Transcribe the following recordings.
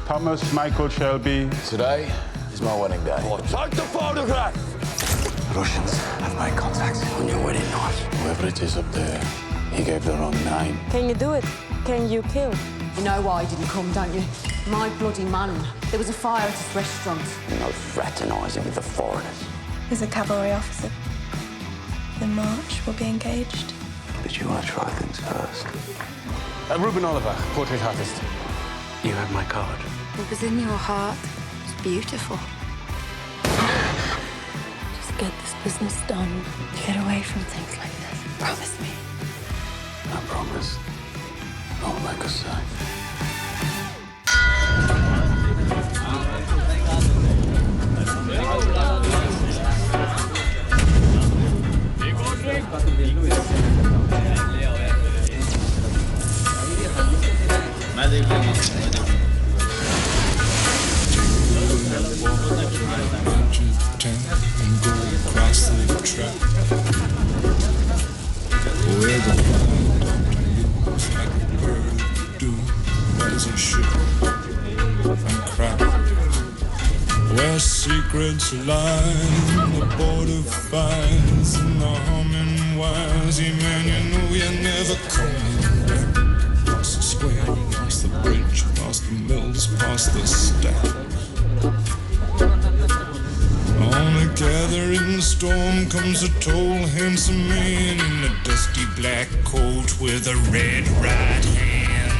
Thomas Michael Shelby. Today is my wedding day. Oh, take the photograph! The Russians have made contact on your wedding night. Whoever it is up there, he gave the wrong name. Can you do it? Can you kill? You know why I didn't come, don't you? My bloody man. There was a fire at his restaurant. No fraternising with the foreigners. As a cavalry officer, the march will be engaged. But you want to try things first. Ruben Oliver, portrait artist. You have my card. What was in your heart was beautiful. Just get this business done. Get away from things like this. Promise me. I promise. I'll make us safe. And go across the track. Where the moves like a bird do as a ship and crack. Where secrets lie, the border fires and the humming wires. Yeah, man, you know you're never coming back. Past the square, past the bridge, past the mills, past the stack. On a gathering storm comes a tall, handsome man in a dusty black coat with a red right hand.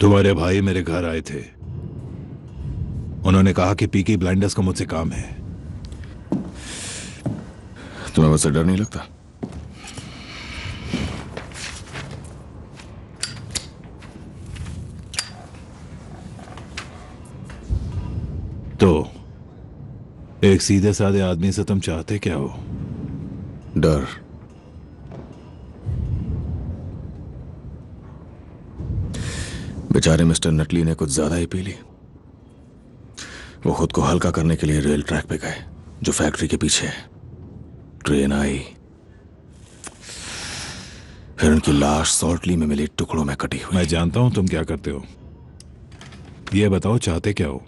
तुम्हारे भाई मेरे घर आए थे। उन्होंने कहा कि Peaky blinders को मुझसे काम है। तुम्हें मुझसे डर नहीं लगता? तो एक सीधे साधे आदमी से तुम चाहते क्या हो? डर। बेचारे मिस्टर नटली ने कुछ ज्यादा ही पी ली। वो खुद को हल्का करने के लिए रेल ट्रैक पे गए जो फैक्ट्री के पीछे है। ट्रेन आई, फिर उनकी लाश सॉल्टली में मिली टुकड़ों में कटी हुई। मैं जानता हूं तुम क्या करते हो। ये बताओ चाहते क्या हो?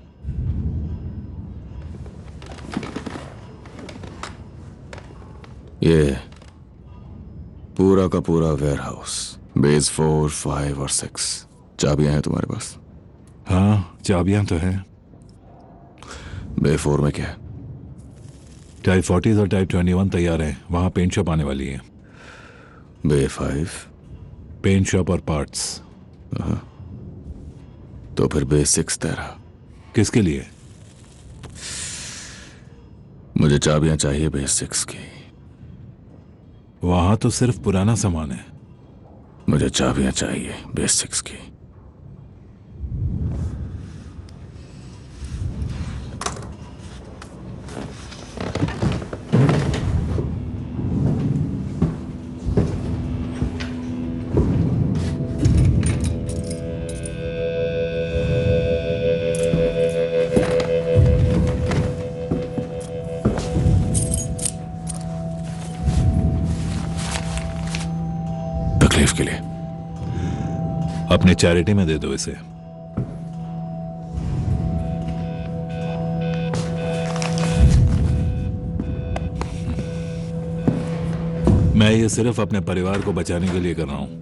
ये पूरा का पूरा वेयरहाउस, बेस 4, 5 और 6। चाबियां हैं तुम्हारे पास? हाँ, चाबियां तो हैं। बे 4 में क्या है? टाइप 40 और टाइप 21 तैयार हैं। वहां पेंट शॉप आने वाली है। बे 5? पेंट शॉप और पार्ट्स। तो फिर बे 6 तेरा। किसके लिए? मुझे चाबियां चाहिए बे 6 की। वहां तो सिर्फ पुराना सामान है। मुझे चाबियां चाहिए बे 6 की। तकलीफ के लिए अपने चैरिटी में दे दो इसे। मैं ये सिर्फ अपने परिवार को बचाने के लिए कर रहा हूं।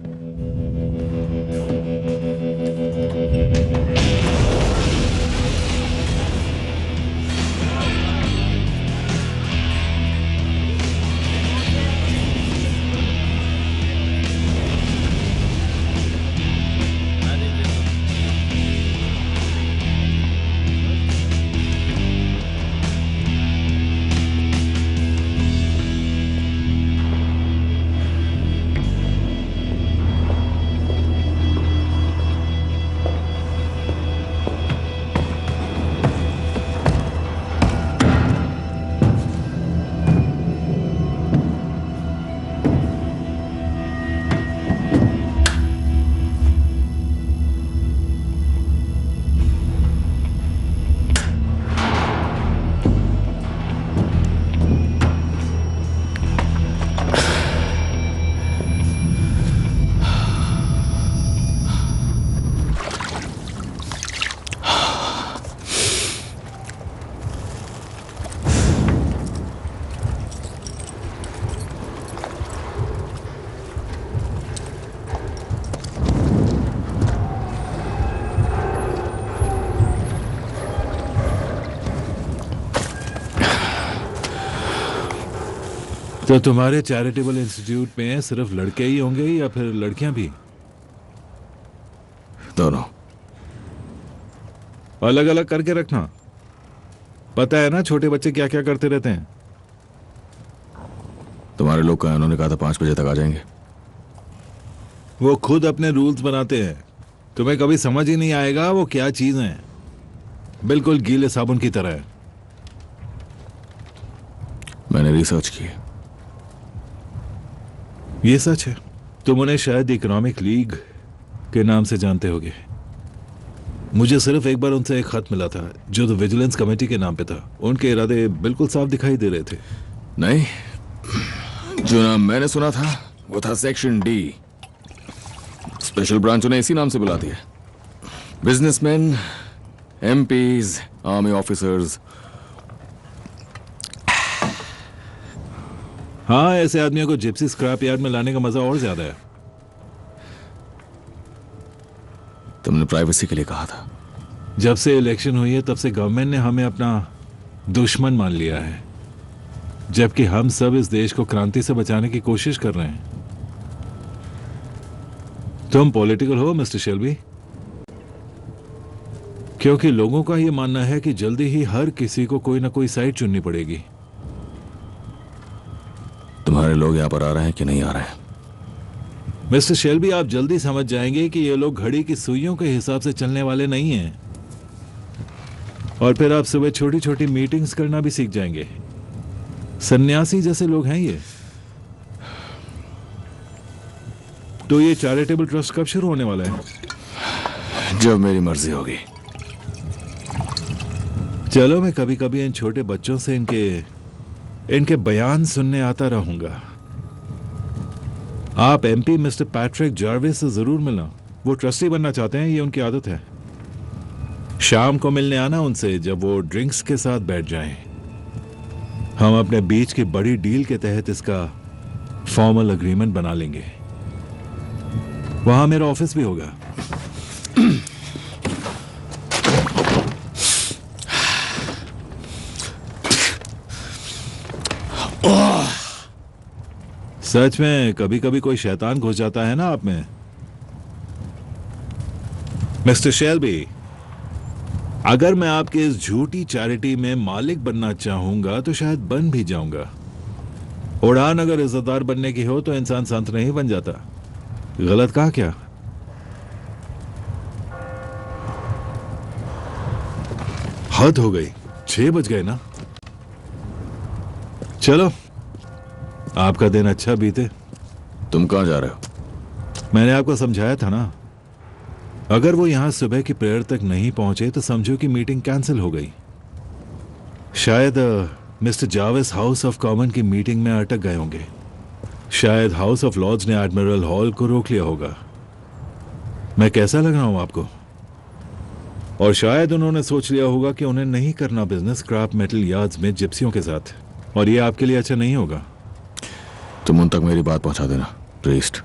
तो तुम्हारे चैरिटेबल इंस्टीट्यूट में सिर्फ लड़के ही होंगे या फिर लड़कियां भी? दोनों। अलग अलग करके रखना। पता है ना छोटे बच्चे क्या क्या करते रहते हैं। तुम्हारे लोग का उन्होंने कहा था 5 बजे तक आ जाएंगे। वो खुद अपने रूल्स बनाते हैं, तुम्हें कभी समझ ही नहीं आएगा वो क्या चीज है। बिल्कुल गीले साबुन की तरह है। मैंने रिसर्च की। ये सच है। तुम उन्हें शायद इकोनॉमिक लीग के नाम से जानते होगे। मुझे सिर्फ एक बार उनसे एक खत मिला था जो द विजिलेंस कमेटी के नाम पे था। उनके इरादे बिल्कुल साफ दिखाई दे रहे थे। नहीं, जो नाम मैंने सुना था वो था सेक्शन डी। स्पेशल ब्रांच उन्हें इसी नाम से बुलाती है। Businessman, MPs, army officers. हाँ, ऐसे आदमियों को जिप्सी स्क्रैप यार्ड में लाने का मजा और ज्यादा है। तुमने प्राइवेसी के लिए कहा था। जब से इलेक्शन हुई है तब से गवर्नमेंट ने हमें अपना दुश्मन मान लिया है, जबकि हम सब इस देश को क्रांति से बचाने की कोशिश कर रहे हैं। तुम पॉलिटिकल हो मिस्टर शेल्बी? क्योंकि लोगों का यह मानना है कि जल्दी ही हर किसी को कोई ना कोई साइड चुननी पड़ेगी। तुम्हारे लोग यहां पर आ रहे हैं कि नहीं आ रहे हैं? मिस्टर शेल्बी, आप जल्दी समझ जाएंगे कि ये लोग घड़ी की सुइयों के हिसाब से चलने वाले नहीं हैं। और फिर आप सुबह छोटी छोटी मीटिंग्स करना भी सीख जाएंगे। सन्यासी जैसे लोग हैं ये। तो ये चैरिटेबल ट्रस्ट कब शुरू होने वाला है? जब मेरी मर्जी होगी। चलो, मैं कभी कभी इन छोटे बच्चों से इनके बयान सुनने आता रहूंगा। आप एमपी मिस्टर पैट्रिक जार्विस से जरूर मिलना। वो ट्रस्टी बनना चाहते हैं, ये उनकी आदत है। शाम को मिलने आना उनसे जब वो ड्रिंक्स के साथ बैठ जाएं। हम अपने बीच की बड़ी डील के तहत इसका फॉर्मल एग्रीमेंट बना लेंगे। वहां मेरा ऑफिस भी होगा। सच में कभी कभी कोई शैतान घुस जाता है ना आप में। मिस्टर शेल्बी, अगर मैं आपके इस झूठी चैरिटी में मालिक बनना चाहूंगा तो शायद बन भी जाऊंगा। उड़ान अगर इज्जतदार बनने की हो तो इंसान संत नहीं बन जाता। गलत कहा क्या? हद हो गई। 6 बज गए ना। चलो, आपका दिन अच्छा बीते। तुम कहां जा रहे हो? मैंने आपको समझाया था ना, अगर वो यहां सुबह की प्रेयर तक नहीं पहुंचे तो समझो कि मीटिंग कैंसिल हो गई। शायद मिस्टर जाविस हाउस ऑफ कॉमन की मीटिंग में अटक गए होंगे। शायद हाउस ऑफ लॉर्ड्स ने एडमिरल हॉल को रोक लिया होगा। मैं कैसा लग रहा हूं आपको? और शायद उन्होंने सोच लिया होगा कि उन्हें नहीं करना बिजनेस स्क्रैप मेटल यार्ड्स में जिप्सियों के साथ, और ये आपके लिए अच्छा नहीं होगा। तुम उन तक मेरी बात पहुंचा देना, प्रीस्ट।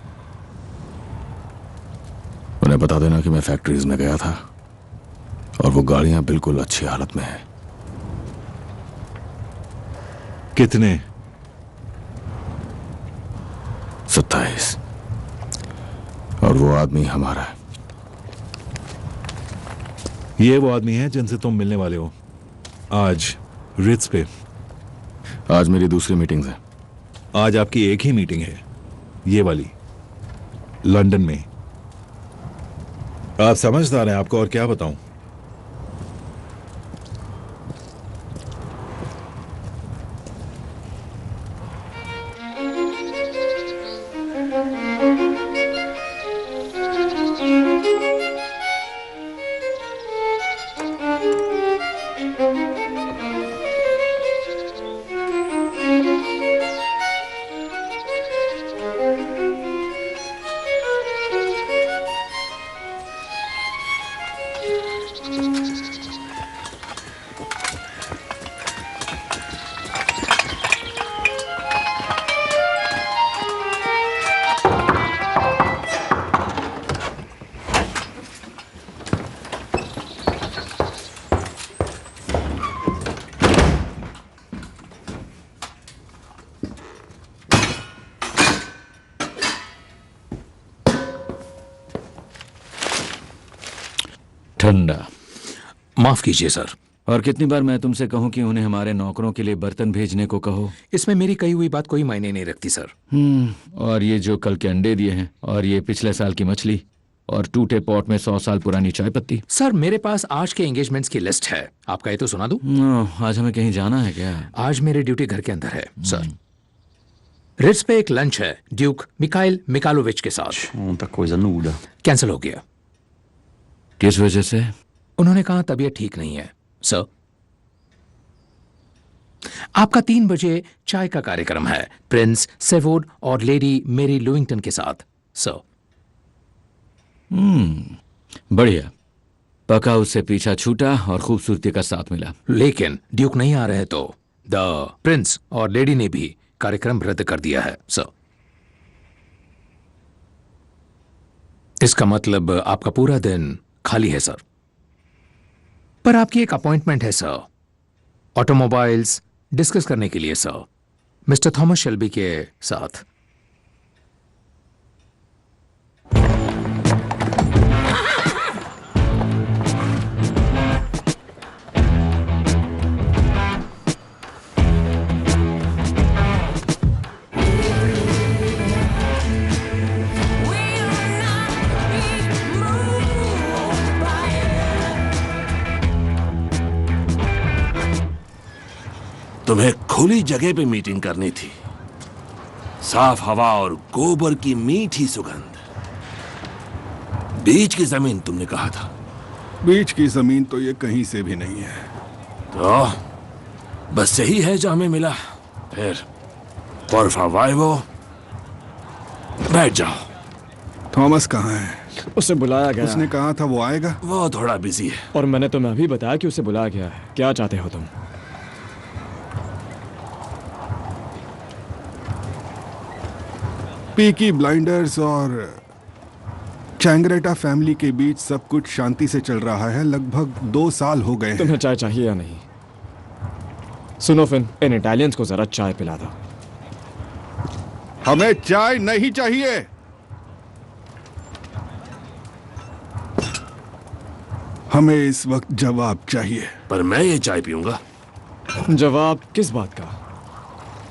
उन्हें बता देना कि मैं फैक्ट्रीज में गया था और वो गाड़ियां बिल्कुल अच्छी हालत में हैं। कितने? 27। और वो आदमी हमारा है। ये वो आदमी है जिनसे तुम मिलने वाले हो आज रिट्स पे। आज मेरी दूसरी मीटिंग्स है। आज आपकी एक ही मीटिंग है, ये वाली, लंदन में। आप समझदार हैं, आपको और क्या बताऊं। ठंडा। माफ कीजिए सर। और कितनी बार मैं तुमसे कहूं कि उन्हें हमारे नौकरों के लिए बर्तन भेजने को कहो? इसमें मेरी कही हुई बात कोई मायने नहीं रखती सर। और ये जो कल के अंडे दिए हैं, और ये पिछले साल की मछली, और टूटे पॉट में 100 साल पुरानी चाय पत्ती। सर मेरे पास आज के एंगेजमेंट्स की लिस्ट है, आपका ये तो सुना दूं? आज हमें कहीं जाना है क्या? आज मेरी ड्यूटी घर के अंदर है सर। रिट्स पे एक लंच है ड्यूक मिखाइल मिकालोविच के साथ। कैंसिल हो गया। किस वजह से? उन्होंने कहा तबीयत ठीक नहीं है सर। आपका 3 बजे चाय का कार्यक्रम है प्रिंस सेवोड और लेडी मेरी लुइंगटन के साथ सर। बढ़िया। पका उससे पीछा छूटा और खूबसूरती का साथ मिला। लेकिन ड्यूक नहीं आ रहे तो द प्रिंस और लेडी ने भी कार्यक्रम रद्द कर दिया है सर। इसका मतलब आपका पूरा दिन खाली है सर। पर आपकी एक अपॉइंटमेंट है सर, ऑटोमोबाइल्स डिस्कस करने के लिए सर, मिस्टर थॉमस शेल्बी के साथ। तुम्हें खुली जगह पे मीटिंग करनी थी, साफ हवा और गोबर की मीठी सुगंध। बीच की जमीन तुमने कहा था। बीच की जमीन तो ये कहीं से भी नहीं है। तो बस यही है जो हमें मिला। फिर por favor, बैठ जाओ। थॉमस कहाँ है? उसे बुलाया गया। उसने कहा था वो आएगा। वो थोड़ा बिजी है। और मैंने तुम्हें अभी बताया कि उसे बुलाया गया है। क्या चाहते हो तुम? पीकी ब्लाइंडर्स और चैंग्रेटा फैमिली के बीच सब कुछ शांति से चल रहा है। लगभग 2 साल हो गए हैं। तुम्हें चाय चाहिए या नहीं? सुनो फिन, इन इटालियंस को जरा चाय पिला दो। हमें चाय नहीं चाहिए। हमें इस वक्त जवाब चाहिए। पर मैं ये चाय पीऊंगा। जवाब किस बात का?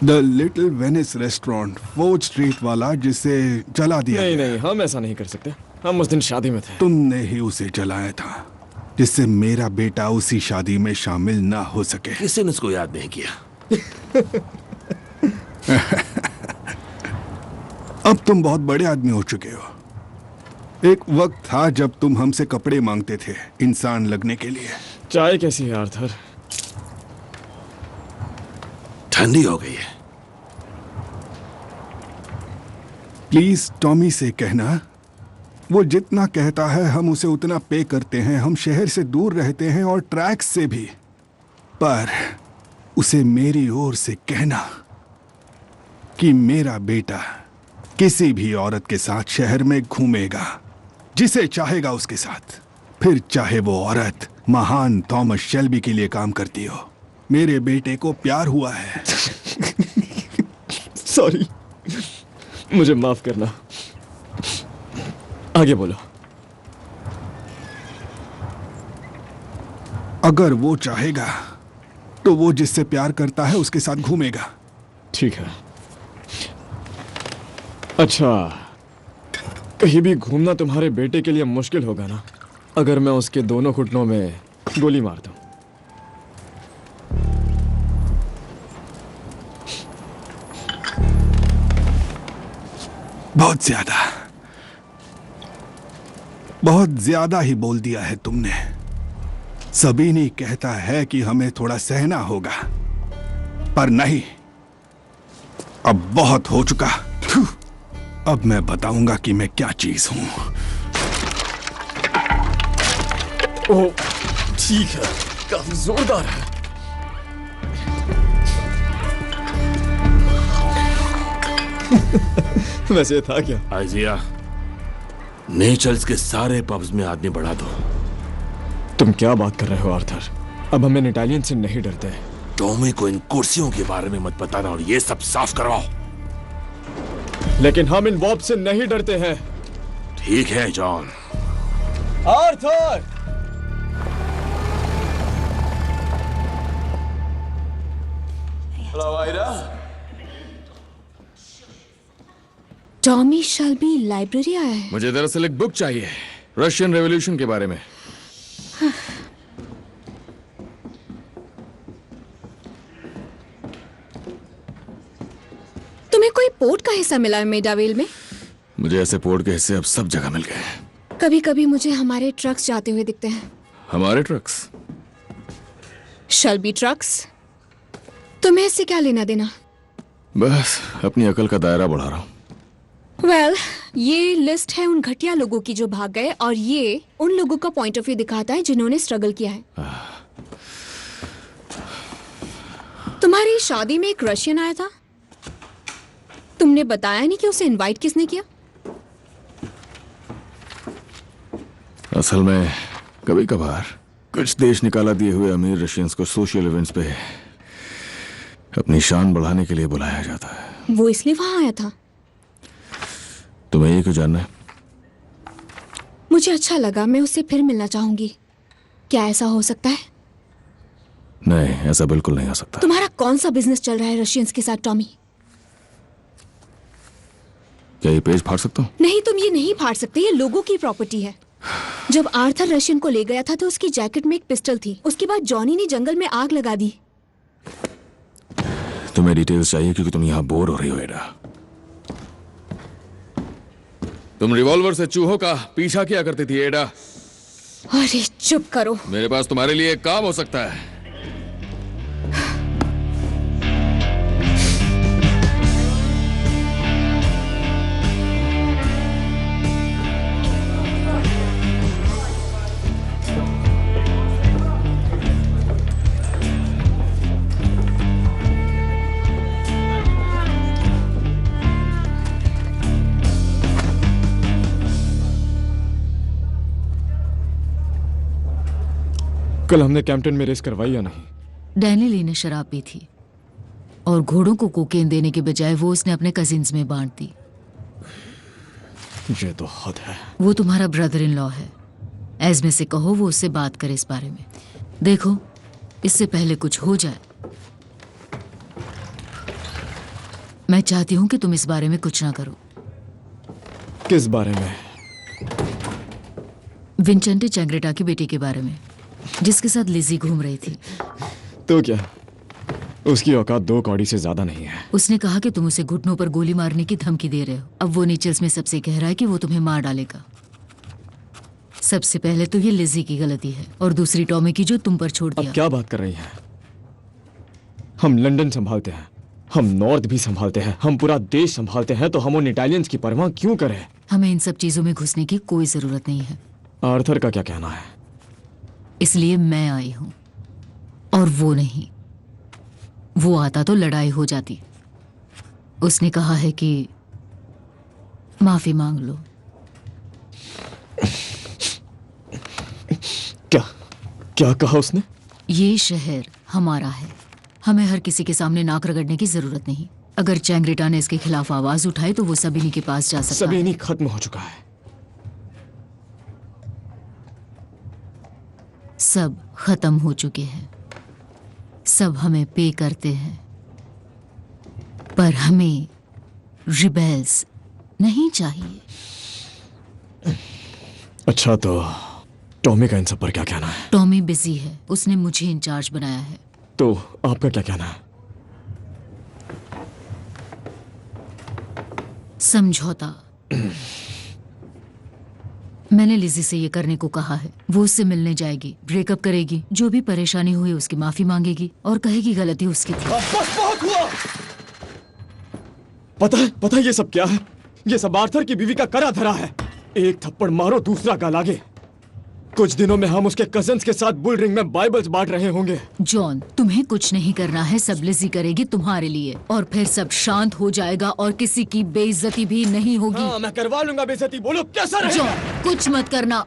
The little Venice restaurant, 4th street वाला, जिसे जला दिया। नहीं, हम ऐसा नहीं कर सकते। हम उस दिन शादी में थे। तुमने ही उसे जलाया था, जिससे मेरा बेटा उसी शादी में शामिल ना हो सके। किसी ने उसको याद नहीं किया। अब तुम बहुत बड़े आदमी हो चुके हो। एक वक्त था जब तुम हमसे कपड़े मांगते थे इंसान लगने के लिए। चाय कैसी है आर्थर? ठंडी हो गई है। प्लीज टॉमी से कहना, वो जितना कहता है हम उसे उतना पे करते हैं। हम शहर से दूर रहते हैं और ट्रैक्स से भी। पर उसे मेरी ओर से कहना कि मेरा बेटा किसी भी औरत के साथ शहर में घूमेगा, जिसे चाहेगा उसके साथ, फिर चाहे वो औरत महान थॉमस शेल्बी के लिए काम करती हो। मेरे बेटे को प्यार हुआ है। सॉरी, मुझे माफ करना। आगे बोलो। अगर वो चाहेगा तो वो जिससे प्यार करता है उसके साथ घूमेगा। ठीक है। अच्छा, कहीं भी घूमना तुम्हारे बेटे के लिए मुश्किल होगा ना, अगर मैं उसके दोनों घुटनों में गोली मार दूं? बहुत ज्यादा ही बोल दिया है तुमने। सबीनी कहता है कि हमें थोड़ा सहना होगा, पर नहीं, अब बहुत हो चुका। अब मैं बताऊंगा कि मैं क्या चीज हूं। ओह, ठीक है, काफी जोरदार है। वैसे था क्या? आइजिया, नेचर्स के सारे पब्स में आदमी बढ़ा दो। तुम क्या बात कर रहे हो आर्थर? अब हम इन इटालियन से नहीं डरते। टॉमी को इन कुर्सियों के बारे में मत बताना और ये सब साफ करवाओ। लेकिन हम इन वॉब से नहीं डरते हैं। ठीक है John. Arthur! Hello, Ida. Tommy Shelby library आया है। मुझे दरअसल एक बुक चाहिए रशियन रेवोल्यूशन के बारे में। तुम्हें कोई पोर्ट का हिस्सा मिला है मेडावेल में? मुझे ऐसे पोर्ट के हिस्से अब सब जगह मिल गए हैं। कभी कभी मुझे हमारे ट्रक्स जाते हुए दिखते हैं। हमारे ट्रक्स? Shelby trucks. तुम्हें इससे क्या लेना देना? बस अपनी अकल का दायरा बढ़ा रहा हूँ। ये लिस्ट है उन घटिया लोगों की जो भाग गए, और ये उन लोगों का पॉइंट ऑफ व्यू दिखाता है जिन्होंने स्ट्रगल किया है। तुम्हारी शादी में एक रशियन आया था, तुमने बताया नहीं कि उसे इनवाइट किसने किया? असल में कभी कभार कुछ देश निकाला दिए हुए अमीर रशियंस को सोशल इवेंट्स पे अपनी शान बढ़ाने के लिए बुलाया जाता है। वो इसलिए वहां आया था? तुम्हें ये क्यों जानना है? मुझे अच्छा लगा, मैं उससे फिर मिलना चाहूंगी। क्या ऐसा हो सकता है? नहीं, ऐसा बिल्कुल नहीं हो सकता। तुम्हारा कौन सा बिजनेस चल रहा है रशियंस के साथ, टॉमी? क्या ये पेज फाड़ सकता हूँ? नहीं, तुम ये नहीं फाड़ सकते, ये लोगों की प्रॉपर्टी है। जब आर्थर रशियन को ले गया था तो उसकी जैकेट में एक पिस्टल थी। उसके बाद जॉनी ने जंगल में आग लगा दी। तुम्हें डिटेल्स चाहिए क्योंकि तुम यहाँ बोर हो रही हो एडा। तुम रिवॉल्वर से चूहों का पीछा किया करती थी एडा। अरे चुप करो। मेरे पास तुम्हारे लिए एक काम हो सकता है। कल हमने कैंपटन में रेस करवाई या नहीं? डैनियली ने शराब पी थी और घोड़ों को कोकेन देने के बजाय वो उसने अपने कजिन्स में बांट दी। ये तो हद है। वो तुम्हारा ब्रदर इन लॉ है। एज़मे से कहो वो उससे बात करे इस बारे में। देखो, इससे पहले कुछ हो जाए, मैं चाहती हूं कि तुम इस बारे में कुछ ना करो। किस बारे में? विंचेंटे चैंग्रेटा की बेटी के बारे में, जिसके साथ लिजी घूम रही थी। तो क्या उसकी औकात 2 कौड़ी से ज्यादा नहीं है? उसने कहा कि तुम उसे घुटनों पर गोली मारने की धमकी दे रहे हो। अब वो नीचल्स में सबसे कह रहा है कि वो तुम्हें मार डालेगा। सबसे पहले तो ये लिजी की गलती है और दूसरी टॉमी की जो तुम पर छोड़ दिया। अब क्या बात कर रही है? हम लंदन संभालते हैं, हम नॉर्थ भी संभालते हैं, हम पूरा देश संभालते हैं, तो हम उन इटालियंस की परवाह क्यों करें? हमें इन सब चीजों में घुसने की कोई जरूरत नहीं है। आर्थर का क्या कहना है? इसलिए मैं आई हूं और वो नहीं। वो आता तो लड़ाई हो जाती। उसने कहा है कि माफी मांग लो। क्या कहा उसने? ये शहर हमारा है, हमें हर किसी के सामने नाक रगड़ने की जरूरत नहीं। अगर चैंग्रेटा ने इसके खिलाफ आवाज उठाई तो वो सबिनी के पास जा सकता है। सबिनी खत्म हो चुका है। सब खत्म हो चुके हैं, सब हमें पे करते हैं, पर हमें रिबेल्स नहीं चाहिए। अच्छा, तो टॉमी का इन सब पर क्या कहना है? टॉमी बिजी है, उसने मुझे इंचार्ज बनाया है। तो आपका क्या कहना है? समझौता। मैंने लिजी से ये करने को कहा है। वो उससे मिलने जाएगी, ब्रेकअप करेगी, जो भी परेशानी हुई उसकी माफी मांगेगी और कहेगी गलती उसकी थी। बस बहुत हुआ। पता है ये सब क्या है? ये सब आर्थर की बीवी का करा धरा है। एक थप्पड़ मारो, दूसरा गाल आगे। कुछ दिनों में हम उसके कजन्स के साथ बुल रिंग में बाइबल्स बांट रहे होंगे। जॉन, तुम्हें कुछ नहीं करना है, सब लिजी करेगी तुम्हारे लिए और फिर सब शांत हो जाएगा और किसी की बेइज्जती भी नहीं होगी। हाँ, मैं करवा लूंगा बेइज्जती। बोलो कैसा रहेगा? जॉन, कुछ मत करना।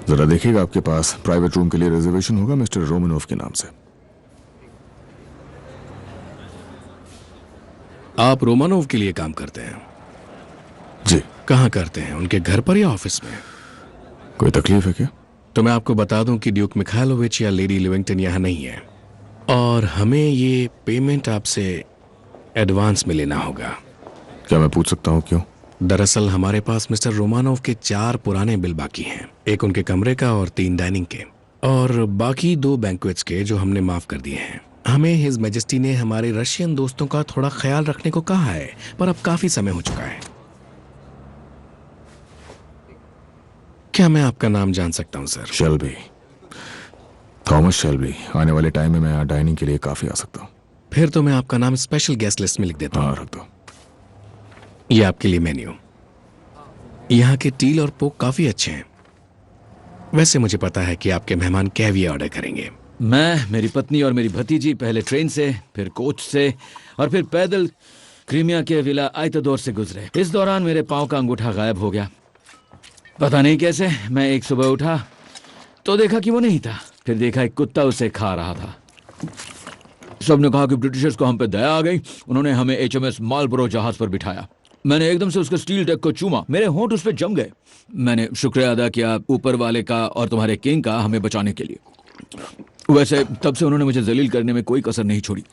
जरा देखिएगा, आपके पास प्राइवेट रूम के लिए रिजर्वेशन होगा मिस्टर रोमानोव के नाम से। आप रोमानोव के लिए काम करते हैं? जी, कहाँ करते हैं, उनके घर पर या ऑफिस में? कोई तकलीफ है क्या? तो मैं आपको बता दूं कि ड्यूक मिखाइलोविच या लेडी लिविंगटन यहाँ नहीं है, और हमें ये पेमेंट आपसे एडवांस में लेना होगा। क्या मैं पूछ सकता हूँ क्यों? दरअसल हमारे पास मिस्टर रोमानोव के 4 पुराने बिल बाकी हैं, एक उनके कमरे का और 3 डाइनिंग के, और बाकी 2 बैंक्वेट्स के जो हमने माफ कर दिए हैं। हमें हिज मैजेस्टी ने हमारे रशियन दोस्तों का थोड़ा ख्याल रखने को कहा है, पर अब काफी समय हो चुका है। क्या मैं आपका नाम जान सकता हूँ सर? Shelby, Thomas Shelby. आने वाले टाइम में मैं यहाँ डाइनिंग के लिए काफी आ सकता हूँ। फिर तो मैं आपका नाम स्पेशल गेस्ट लिस्ट में लिख देता हूँ। हाँ, रख दो। ये आपके लिए मेन्यू। यहाँ के टील और पोक काफी अच्छे हैं। वैसे मुझे पता है कि आपके मेहमान कैवियर ऑर्डर करेंगे। मैं, मेरी पत्नी और मेरी भतीजी पहले ट्रेन से, फिर कोच से और फिर पैदल क्रीमिया के विला आयतदोर से गुजरे। इस दौरान मेरे पांव का अंगूठा गायब हो गया। पता नहीं कैसे। मैं एक सुबह उठा तो देखा कि वो नहीं था। फिर देखा एक कुत्ता उसे खा रहा था। सबने कहा कि ब्रिटिशर्स को हम पे दया आ गई। उन्होंने हमें HMS मालब्रो जहाज पर बिठाया। मैंने एकदम से उसके स्टील डेक को चूमा। मेरे होंठ उस पर जम गए। मैंने शुक्रिया अदा किया ऊपर वाले का और तुम्हारे किंग का हमें बचाने के लिए। वैसे तब से उन्होंने मुझे जलील करने में कोई कसर नहीं छोड़ी।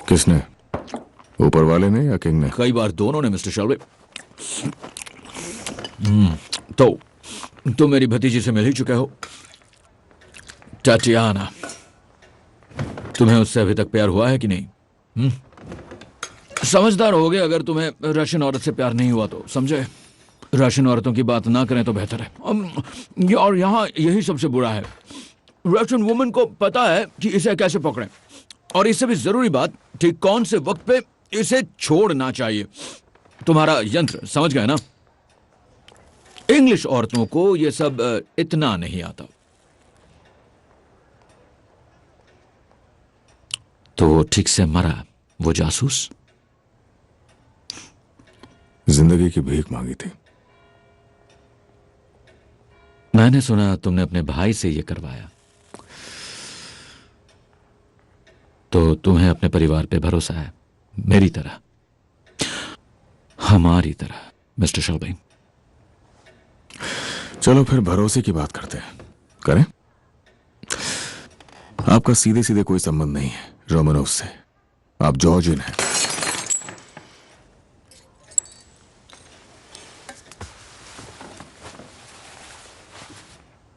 किसने? ऊपर वाले ने या किंग ने? कई बार दोनों ने मिस्टर शेल्बी। तो मेरी भतीजी से मिल ही चुके हो, टाटियाना। तुम्हें उससे अभी तक प्यार हुआ है कि नहीं? समझदार होगे अगर तुम्हें रशियन औरत से प्यार नहीं हुआ तो, समझे? रशियन औरतों की बात ना करें तो बेहतर है। और यहाँ यही सबसे बुरा है। रशियन वुमन को पता है कि इसे कैसे पकड़ें, और इससे भी जरूरी बात, ठीक कौन से वक्त पे इसे छोड़ना चाहिए। तुम्हारा यंत्र, समझ गए ना? इंग्लिश औरतों को यह सब इतना नहीं आता। तो वो ठीक से मरा, वो जासूस? जिंदगी की भीख मांगी थी। मैंने सुना तुमने अपने भाई से ये करवाया। तो तुम्हें अपने परिवार पे भरोसा है, मेरी तरह, हमारी तरह, मिस्टर शेल्बी। चलो फिर भरोसे की बात करते हैं। करें? आपका सीधे सीधे कोई संबंध नहीं है रोमानोव से। आप जॉर्जियन हैं।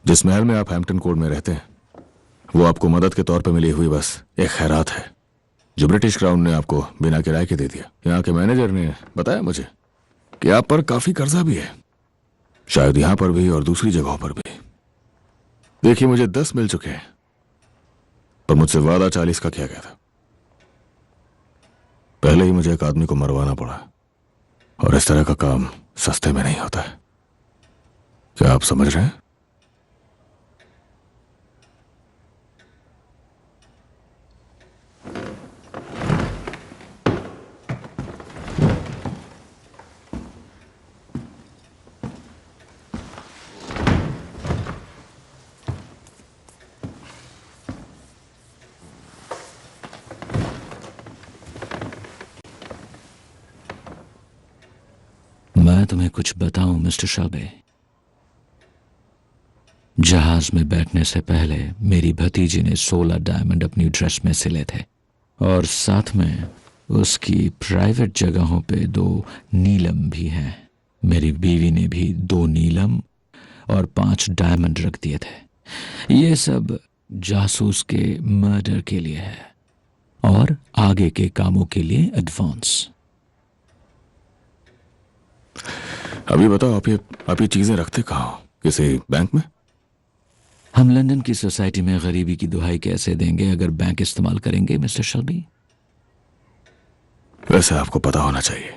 जिस महल में आप हैम्पटन कोर्ट में रहते हैं, वो आपको मदद के तौर पे मिली हुई बस एक खैरात है, जो ब्रिटिश क्राउन ने आपको बिना किराए के दे दिया। यहाँ के मैनेजर ने बताया मुझे कि आप पर काफी कर्जा भी है, शायद यहां पर भी और दूसरी जगहों पर भी। देखिए, मुझे 10 मिल चुके हैं, पर मुझसे वादा 40 का किया गया था। पहले ही मुझे एक आदमी को मरवाना पड़ा, और इस तरह का काम सस्ते में नहीं होता है। क्या आप समझ रहे हैं? मैं तुम्हें कुछ बताऊं मिस्टर शेल्बी। जहाज में बैठने से पहले मेरी भतीजी ने 16 डायमंड अपनी ड्रेस में सिले थे, और साथ में उसकी प्राइवेट जगहों पे 2 नीलम भी हैं। मेरी बीवी ने भी 2 नीलम और 5 डायमंड रख दिए थे। ये सब जासूस के मर्डर के लिए है और आगे के कामों के लिए एडवांस। अभी बताओ, आप ये चीजें रखते कहाँ हो? किसी बैंक में? हम लंदन की सोसाइटी में गरीबी की दुहाई कैसे देंगे अगर बैंक इस्तेमाल करेंगे मिस्टर शेल्बी? वैसे आपको पता होना चाहिए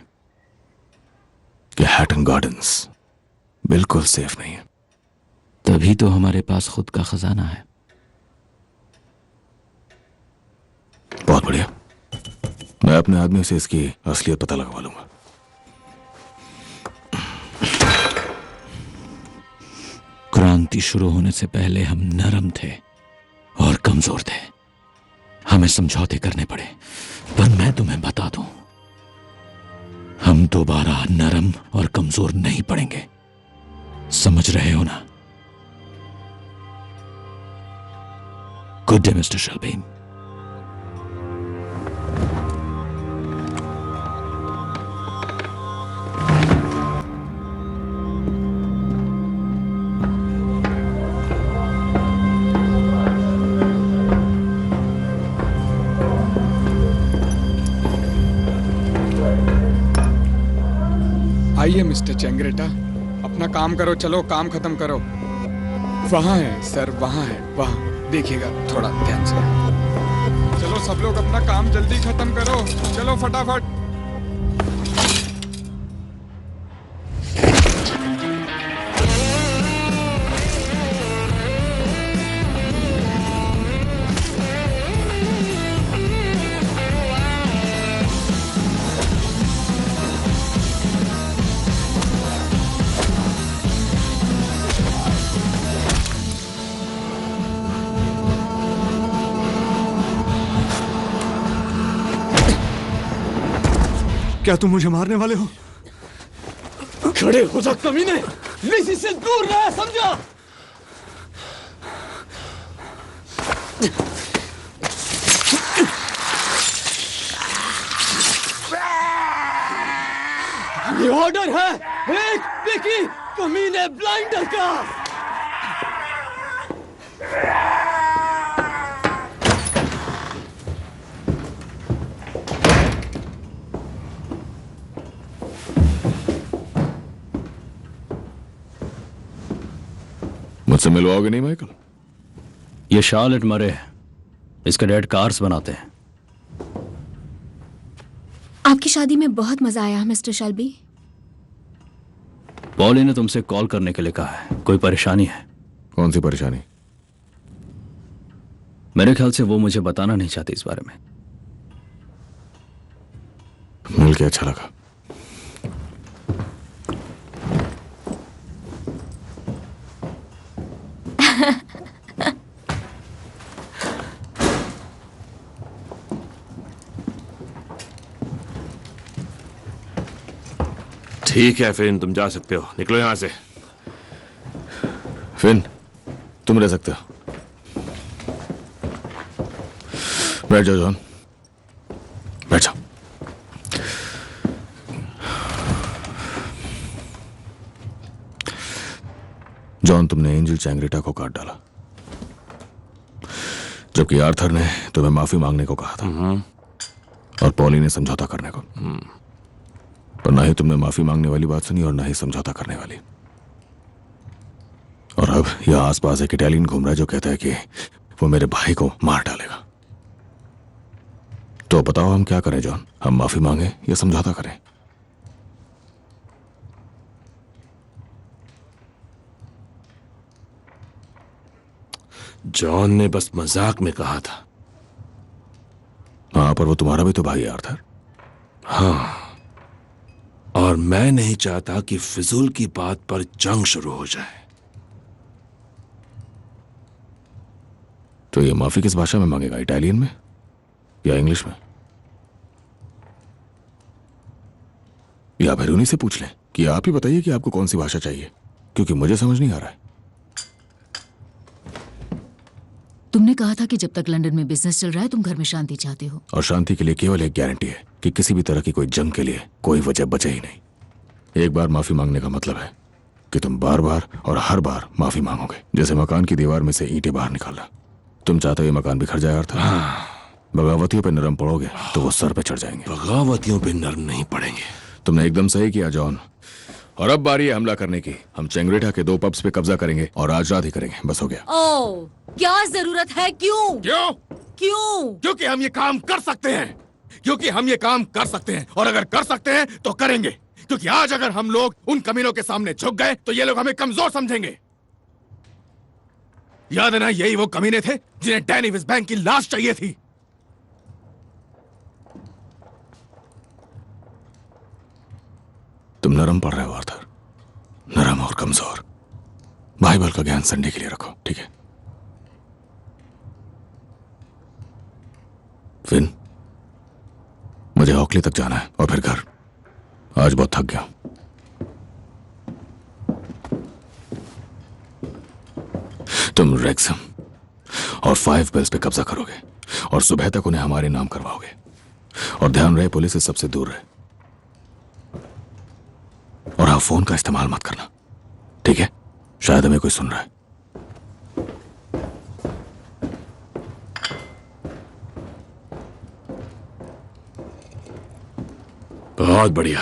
कि हैटन गार्डन्स बिल्कुल सेफ नहीं है। तभी तो हमारे पास खुद का खजाना है। बहुत बढ़िया, मैं अपने आदमी से इसकी असलियत पता लगवा लूंगा। क्रांति शुरू होने से पहले हम नरम थे और कमजोर थे। हमें समझौते करने पड़े, पर मैं तुम्हें बता दूं, हम दोबारा नरम और कमजोर नहीं पड़ेंगे, समझ रहे हो ना? Good day mister Shelby. आइए मिस्टर चेंगरेटा, अपना काम करो, चलो काम खत्म करो। वहाँ है सर, वहाँ है, वहाँ देखिएगा थोड़ा ध्यान से। चलो सब लोग अपना काम जल्दी खत्म करो, चलो फटाफट। क्या तुम मुझे मारने वाले हो? खड़े हो जा कमीने, लिसी से दूर रह, समझा? ये ऑर्डर है एक पिकी कमीने ब्लाइंडर का। मुझसे मिलवाओगे नहीं माइकल? ये शार्लेट मरे है, इसके डैड कार्स बनाते हैं। आपकी शादी में बहुत मजा आया मिस्टर शेल्बी। पॉली ने तुमसे कॉल करने के लिए कहा है, कोई परेशानी है? कौन सी परेशानी? मेरे ख्याल से वो मुझे बताना नहीं चाहती इस बारे में। मिल के अच्छा लगा। ठीक है फिन, तुम जा सकते हो, निकलो यहां से। फिन, तुम रह सकते हो। बैठ जाओ जॉन, बैठ जाओ। जॉन, तुमने एंजल चैंग्रेटा को काट डाला, जबकि आर्थर ने तुम्हें माफी मांगने को कहा था और पॉली ने समझौता करने को। पर ना ही तुमने माफी मांगने वाली बात सुनी और ना ही समझौता करने वाली। और अब यह आसपास एक इटालियन घूम रहा है जो कहता है कि वो मेरे भाई को मार डालेगा। तो बताओ हम क्या करें जॉन? हम माफी मांगे या समझौता करें? जॉन ने बस मजाक में कहा था। हाँ, पर वो तुम्हारा भी तो भाई है आर्थर। हाँ, और मैं नहीं चाहता कि फिजूल की बात पर जंग शुरू हो जाए। तो ये माफी किस भाषा में मांगेगा? इटालियन में या इंग्लिश में? या फिर उन्हीं से पूछ लें कि आप ही बताइए कि आपको कौन सी भाषा चाहिए, क्योंकि मुझे समझ नहीं आ रहा है। तुमने कहा था कि जब तक लंदन में बिजनेस चल रहा है तुम घर में शांति चाहते हो। और शांति के लिए केवल एक गारंटी है कि किसी भी तरह की कोई जंग के लिए कोई वजह बचे ही नहीं। एक बार माफी मांगने का मतलब है कि तुम बार बार और हर बार माफी मांगोगे, जैसे मकान की दीवार में से ईंटें बाहर निकालना। तुम चाहते हो ये मकान बिखर जाए अर्थात? बगावतियों पे नरम पड़ोगे तो वो सर पे चढ़ जाएंगे। बगावतियों पे नरम नहीं पड़ेंगे। तुमने एकदम सही किया जॉन। और अब बारी है हमला करने की। हम चेंगरेटा के 2 पब्स पे कब्जा करेंगे और आज रात ही करेंगे, बस हो गया। ओह, क्या जरूरत है? क्यों? क्यों? क्योंकि हम ये काम कर सकते हैं। क्योंकि हम ये काम कर सकते हैं, और अगर कर सकते हैं तो करेंगे। क्योंकि आज अगर हम लोग उन कमीनों के सामने झुक गए तो ये लोग हमें कमजोर समझेंगे। याद है ना, यही वो कमीने थे जिन्हें डैनी विस्बैंक की लाश चाहिए थी। तुम नरम पड़ रहे हो आर्थर, नरम और कमजोर। बाइबल का ज्ञान संडे के लिए रखो, ठीक है? फिन, मुझे हॉकली तक जाना है और फिर घर। आज बहुत थक गया। तुम रेक्सम और 5 बेल्स पे कब्जा करोगे और सुबह तक उन्हें हमारे नाम करवाओगे। और ध्यान रहे पुलिस से सबसे दूर रहे। और हाँ, फोन का इस्तेमाल मत करना, ठीक है? शायद हमें कोई सुन रहा है। बहुत बढ़िया।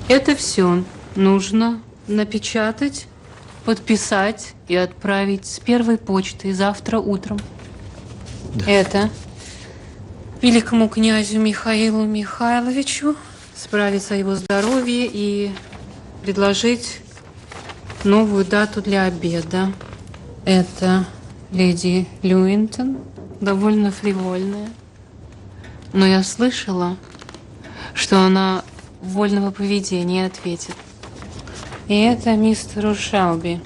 Это все нужно напечатать, подписать и отправить с первой почтой завтра утром. Да. Это великому князю Михаилу Михайловичу справиться о его здоровье и предложить новую дату для обеда. Это леди Люинтон, довольно фривольная. Но я слышала, что она вольного поведения ответит. И это мистеру Шелби.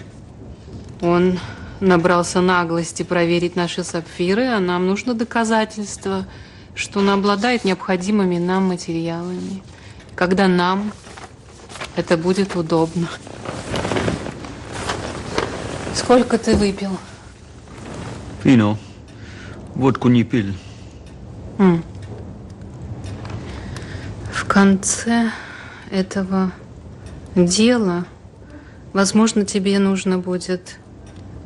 Он набрался наглости проверить наши сапфиры, а нам нужно доказательство, что он обладает необходимыми нам материалами. Когда нам это будет удобно. Сколько ты выпил? Вино. Водку не пил. В конце этого дела, возможно, тебе нужно будет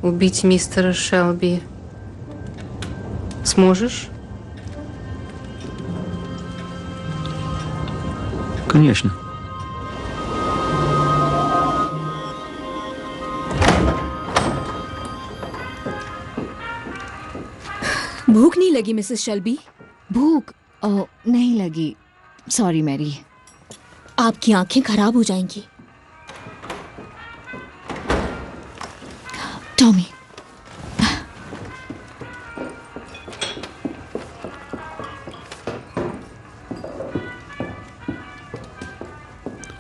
убить мистера Шелби. Сможешь? Конечно. भूख नहीं लगी मिसेस शेल्बी? भूख नहीं लगी। Sorry Mary. आपकी आंखें खराब हो जाएंगी। Tommy,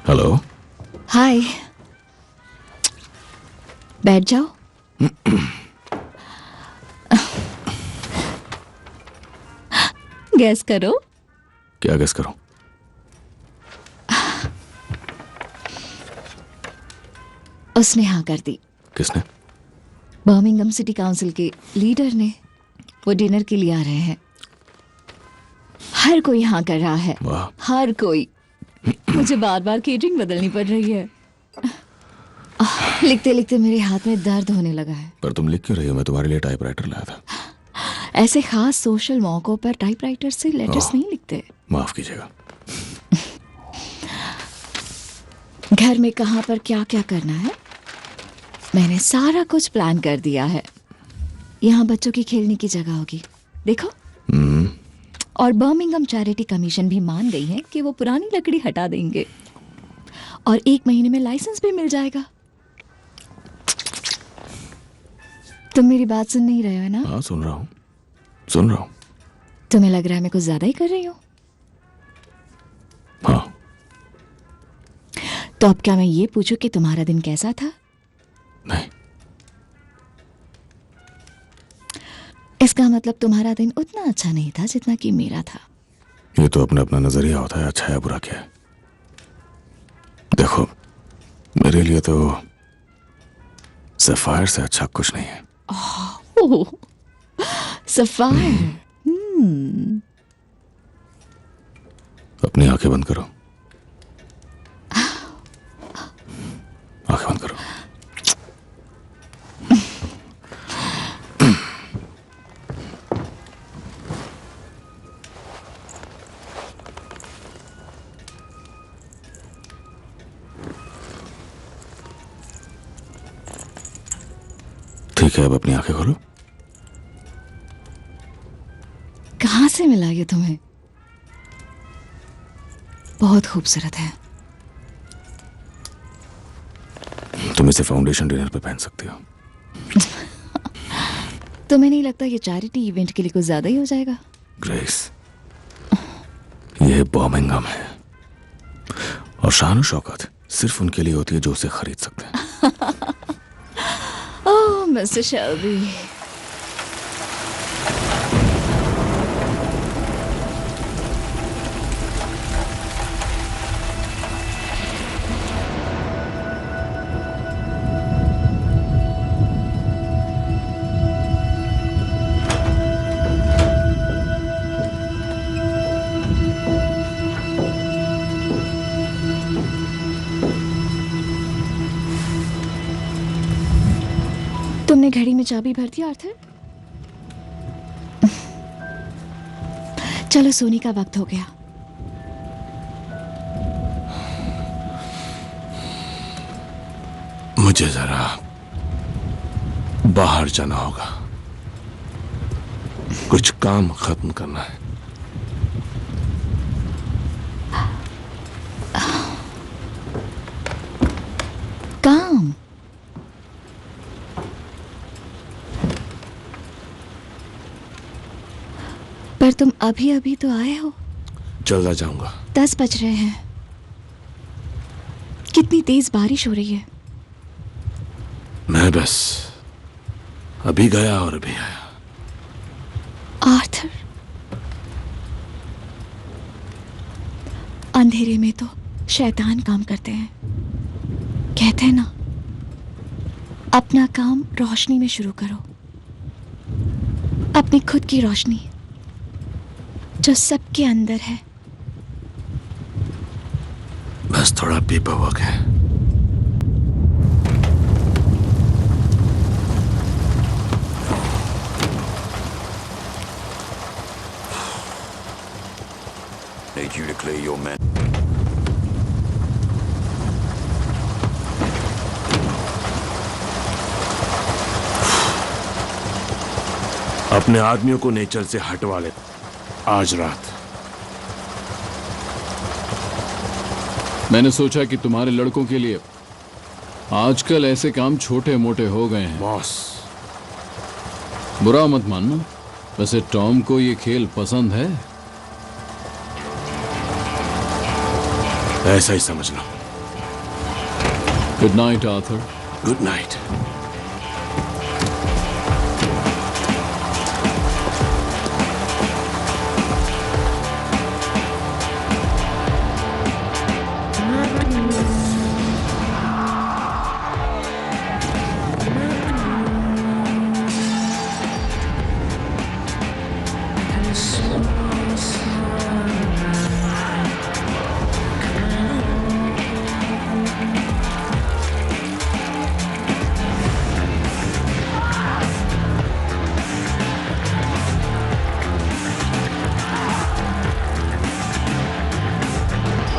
hello. हाय। बैठ जाओ। गैस करो। क्या गैस करूं? उसने हाँ कर दी। किसने? बर्मिंघम सिटी काउंसिल के लीडर ने। वो डिनर के लिए आ रहे हैं। हर कोई हाँ कर रहा है। हर कोई। मुझे बार बार केटरिंग बदलनी पड़ रही है। लिखते लिखते मेरे हाथ में दर्द होने लगा है। पर तुम लिख क्यों रही हो? मैं तुम्हारे लिए टाइपराइटर लाया था। ऐसे खास सोशल मौकों पर टाइपराइटर से लेटर्स नहीं लिखते। माफ कीजिएगा। घर में कहाँ पर क्या क्या करना है मैंने सारा कुछ प्लान कर दिया है। यहाँ बच्चों की खेलने की जगह होगी, देखो। और बर्मिंघम चैरिटी कमीशन भी मान गई है कि वो पुरानी लकड़ी हटा देंगे और 1 महीने में लाइसेंस भी मिल जाएगा। तुम मेरी बात सुन नहीं रहे हो ना? हाँ, सुन रहा हूँ, सुन रहा हूँ। तुम्हें लग रहा है मैं कुछ ज्यादा ही कर रही हूँ? हाँ। तो अब क्या मैं ये पूछूं कि तुम्हारा दिन कैसा था? नहीं। इसका मतलब तुम्हारा दिन उतना अच्छा नहीं था जितना कि मेरा था। ये तो अपना अपना नजरिया होता है, अच्छा है बुरा क्या है। देखो, मेरे लिए तो सफायर से अच्छा कुछ नहीं है। सफायर। अपनी आंखें बंद करो। आंखें बंद करो। ठीक है, अब अपनी आंखें खोलो। कहाँ से मिला ये तुम्हें? बहुत खूबसूरत है। तुम इसे फाउंडेशन डिनर पे पहन सकती हो। तुम्हें नहीं लगता ये चैरिटी इवेंट के लिए कुछ ज्यादा ही हो जाएगा? ग्रेस, ये बर्मिंघम है और शान शौकत सिर्फ उनके लिए होती है जो उसे खरीद सकते हैं। ओह मिस्टर शेल्बी, तुमने घड़ी में चाबी भर दी आर्थर? चलो सोने का वक्त हो गया। मुझे जरा बाहर जाना होगा, कुछ काम खत्म करना है। काम? पर तुम अभी अभी तो आए हो। चला जाऊंगा। 10 बज रहे हैं। कितनी तेज बारिश हो रही है। मैं बस अभी गया और अभी आया। आर्थर, अंधेरे में तो शैतान काम करते हैं। कहते हैं ना, अपना काम रोशनी में शुरू करो, अपनी खुद की रोशनी जो सबके अंदर है। बस थोड़ा पेपर वर्क है। Need you to clear your men. अपने आदमियों को नेचर से हटवा ले आज रात। मैंने सोचा कि तुम्हारे लड़कों के लिए आजकल ऐसे काम छोटे मोटे हो गए हैं। बॉस, बुरा मत मानना, वैसे टॉम को ये खेल पसंद है। ऐसा ही समझ लो। Good night Arthur. Good night.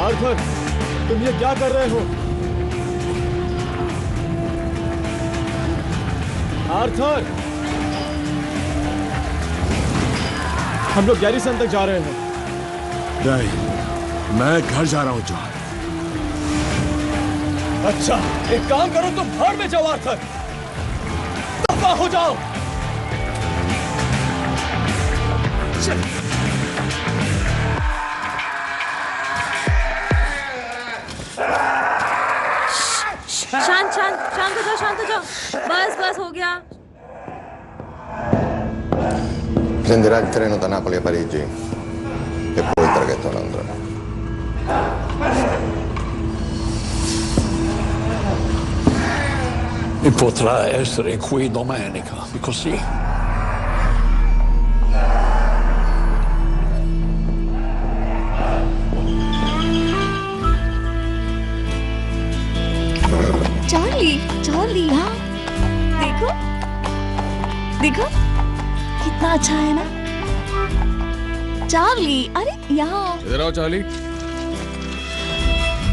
Arthur, तुम ये क्या कर रहे हो? आर्थर, हम लोग गैरिसन तक जा रहे हैं। नहीं, मैं घर जा रहा हूं जॉन। अच्छा, एक काम करो, तुम भाड़ में जाओ आर्थर, दफा हो जाओ। शांत शांत शांत हो जाओ, शांत हो जाओ। बस बस हो गया। Prenderà il treno da Napoli a Parigi e poi il traghetto a Londra. E potrà essere qui domenica, così. Charlie, हाँ देखो देखो कितना अच्छा है ना चार्ली। अरे यहाँ इधर आओ चार्ली।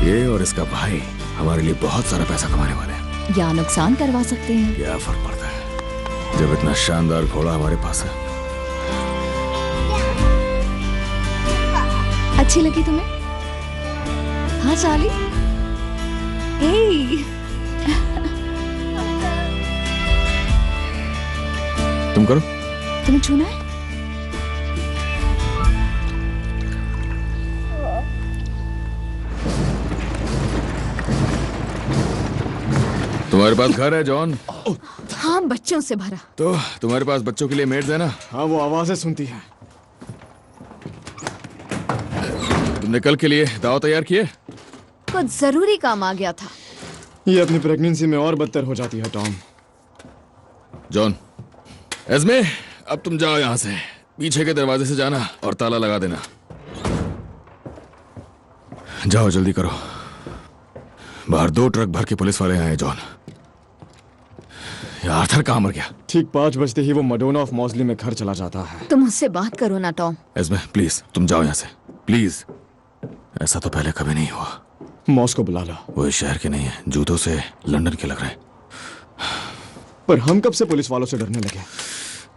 ये और इसका भाई हमारे लिए बहुत सारा पैसा कमाने वाले हैं। या नुकसान करवा सकते हैं। क्या फर्क पड़ता है जब इतना शानदार घोड़ा हमारे पास है। अच्छी लगी तुम्हें? हाँ चार्ली। हे तुम करो। तुम्हें छूना है? तुम्हारे पास घर है जॉन? हाँ, बच्चों से भरा। तो तुम्हारे पास बच्चों के लिए मेड्स है ना? हाँ, वो आवाजें सुनती है। तुमने कल के लिए दाव तैयार किए? कुछ जरूरी काम आ गया था। ये अपनी प्रेगनेंसी में और बदतर हो जाती है टॉम। जॉन, एस्मे, अब तुम जाओ यहां से। पीछे के दरवाजे से जाना और ताला लगा देना। जाओ, जल्दी करो। बाहर 2 ट्रक भर के पुलिस वाले आए हैं जॉन। आर्थर कहाँ मर गया? ठीक 5 बजते ही वो मडोना ऑफ मॉजली में घर चला जाता है। तुम उससे बात करो ना टॉम। एस्मे, प्लीज तुम जाओ यहाँ से, प्लीज। ऐसा तो पहले कभी नहीं हुआ। मॉस को बुला लो। वो इस शहर के नहीं है, जूतों से लंदन के लग रहे हैं। पर हम कब से पुलिस वालों से डरने लगे?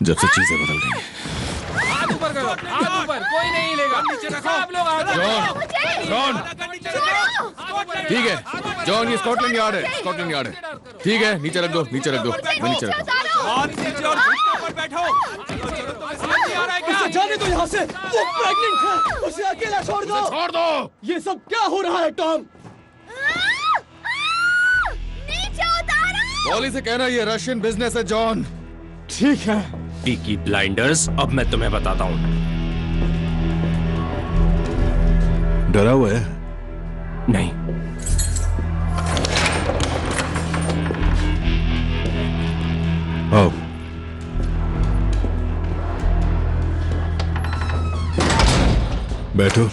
जब से चीजें बदल गई। हाथ ऊपर करो, हाथ ऊपर, कोई नहीं हिलेगा। नीचे रखो, आप लोग आ जाओ। जॉन, ठीक है जॉन, ये स्कॉटलैंड यार्ड है, स्कॉटलैंड यार्ड है। ठीक है, नीचे रख दो, नीचे रख दो, मैं नीचे रख दो। और नीचे और घुटनों पर बैठो। उसे जाने दो यहाँ से। वो प्रेग्नेंट है, उसे अकेला छोड़ दो। छोड़ दो। ये सब क्या हो रहा है टॉम? पॉली से कहना ये रशियन बिजनेस है जॉन। ठीक है। पीकी ब्लाइंडर्स, अब मैं तुम्हें बताता हूँ। डरा हुआ है? नहीं। आओ। बैठो।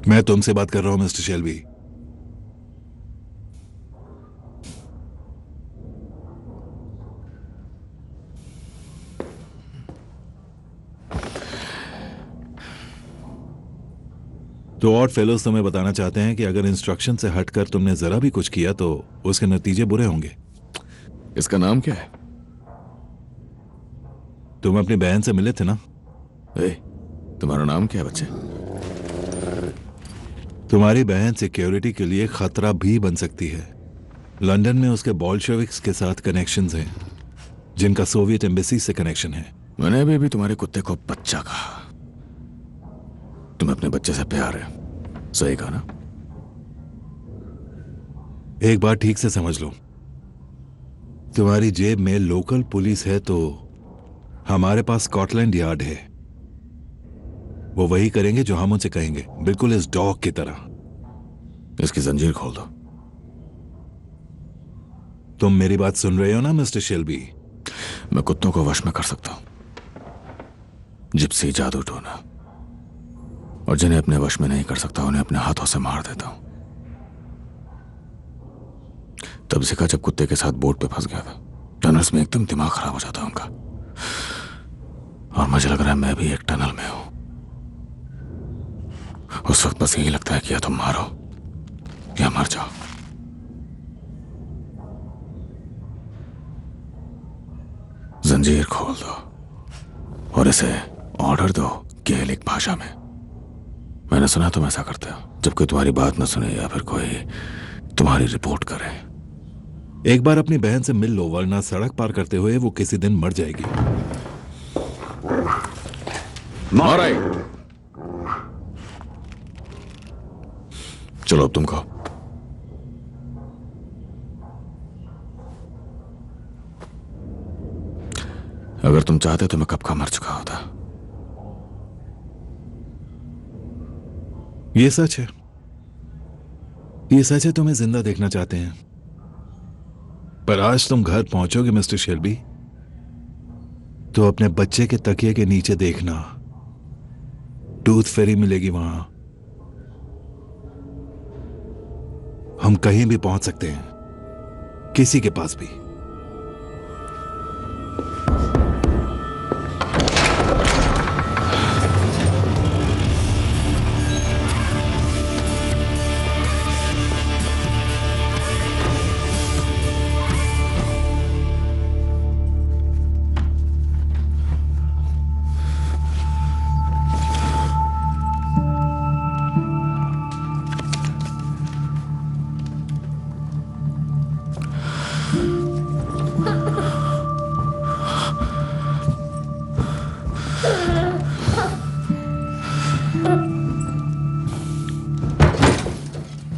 मैं तुमसे बात कर रहा हूं मिस्टर शेल्बी। तो ऑड फेलोज तुम्हें बताना चाहते हैं कि अगर इंस्ट्रक्शन से हटकर तुमने जरा भी कुछ किया तो उसके नतीजे बुरे होंगे। इसका नाम क्या है? तुम अपनी बहन से मिले थे ना? तुम्हारा नाम क्या है बच्चे? तुम्हारी बहन सिक्योरिटी के लिए खतरा भी बन सकती है। लंदन में उसके बोल्शेविक्स के साथ कनेक्शंस हैं, जिनका सोवियत एम्बेसी से कनेक्शन है। मैंने अभी तुम्हारे कुत्ते को बच्चा कहा। तुम्हें अपने बच्चे से प्यार है, सही कहा ना? एक बात ठीक से समझ लो, तुम्हारी जेब में लोकल पुलिस है तो हमारे पास स्कॉटलैंड यार्ड है। वो वही करेंगे जो हम उनसे कहेंगे, बिल्कुल इस डॉग की तरह। इसकी जंजीर खोल दो। तुम मेरी बात सुन रहे हो ना मिस्टर शेल्बी? मैं कुत्तों को वश में कर सकता हूं, जिप्सी, जादू टोना, और जिन्हें अपने वश में नहीं कर सकता उन्हें अपने हाथों से मार देता हूं। तब सीखा जब कुत्ते के साथ बोट पे फंस गया था। टनल्स में एकदम दिमाग खराब हो जाता उनका, और मुझे लग रहा है मैं भी एक टनल में हूं। उस वक्त बस यही लगता है कि या तुम मारो या मर जाओ। जंजीर खोल दो और इसे ऑर्डर दो गेलिक भाषा में। मैंने सुना तुम ऐसा करते हो जब कोई तुम्हारी बात न सुने या फिर कोई तुम्हारी रिपोर्ट करे। एक बार अपनी बहन से मिल लो, वरना सड़क पार करते हुए वो किसी दिन मर जाएगी। चलो अब तुम कहो। अगर तुम चाहते तो मैं कब का मर चुका होता। ये सच है, ये सच है, तुम्हें जिंदा देखना चाहते हैं। पर आज तुम घर पहुंचोगे मिस्टर शेल्बी तो अपने बच्चे के तकिए के नीचे देखना, टूथ फेरी मिलेगी वहां। हम कहीं भी पहुंच सकते हैं, किसी के पास भी।